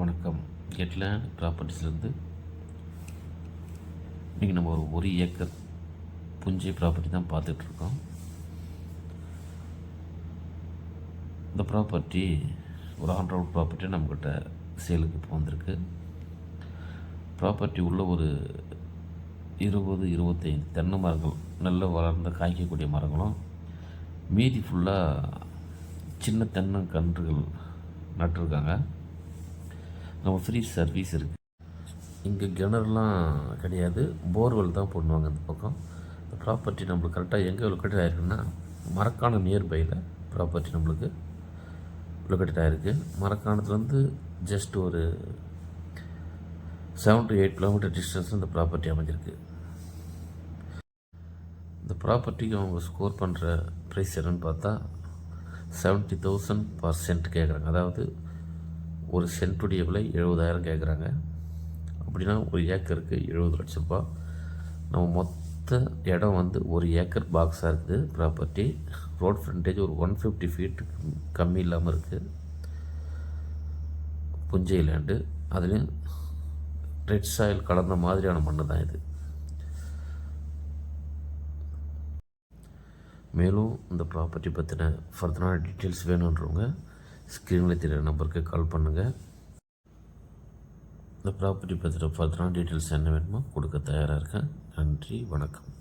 வணக்கம். கெட்லேண்ட் ப்ராப்பர்ட்டிஸ்லேருந்து இன்றைக்கி நம்ம ஒரு ஏக்கர் புஞ்சை ப்ராப்பர்ட்டி தான் பார்த்துட்ருக்கோம். இந்த ப்ராப்பர்ட்டி ஒரு ஆன் ரோட் ப்ராப்பர்ட்டி நம்மக்கிட்ட சேலுக்கு இப்போ வந்திருக்கு. ப்ராப்பர்ட்டி உள்ள ஒரு 20-25 தென்னை மரங்கள், நல்ல வளர்ந்த காய்க்கக்கூடிய மரங்களும், மீதி ஃபுல்லாக சின்ன தென்னங்கன்றுகள் நட்டுருக்காங்க. நம்ம ஃப்ரீ சர்வீஸ் இருக்குது. இங்கே கிணறுலாம் கிடையாது, போர்வெல் தான் போடுவாங்க இந்த பக்கம். இந்த ப்ராப்பர்ட்டி நம்மளுக்கு கரெக்டாக எங்கே லொக்கேட் ஆகிருக்குன்னா, மரக்காணம் நியர்பையில் ப்ராப்பர்ட்டி நம்மளுக்கு லொக்கேட் ஆகிருக்கு. மரக்காணத்துலேருந்து ஜஸ்ட் ஒரு 7 to 8 கிலோமீட்டர் டிஸ்டன்ஸ் இந்த ப்ராப்பர்ட்டி அமைஞ்சிருக்கு. இந்த ப்ராப்பர்ட்டிக்கு அவங்க ஸ்கோர் பண்ணுற ப்ரைஸ் என்னன்னு பார்த்தா 70,000 பர் சென்ட் கேட்குறாங்க. அதாவது ஒரு சென்ட்டுடைய விலை 70,000 கேட்குறாங்க. அப்படின்னா ஒரு ஏக்கருக்கு 70 லட்ச ரூபா. நம்ம மொத்த இடம் வந்து ஒரு ஏக்கர் பாக்ஸாக இருக்குது. ப்ராப்பர்ட்டி ரோட் ஃப்ரண்டேஜ் ஒரு 150 ஃபீட் கம்மி இல்லாமல் இருக்குது. புஞ்சை லேண்டு, அதுலேயும் ரெட் சாயில் கலந்த மாதிரியான மண்ணு தான் இது. மேலும் இந்த ப்ராப்பர்ட்டி பற்றின ஃபர்தரான டீட்டெயில்ஸ் வேணுன்றவங்க ஸ்க்ரீனில் தெரிகிற நம்பருக்கு கால் பண்ணுங்கள். இந்த ப்ராப்பர்ட்டி பற்றின ஃபர்தரான டீட்டெயில்ஸ் என்ன வேணுமோ கொடுக்க தயாராக இருக்கேன். நன்றி, வணக்கம்.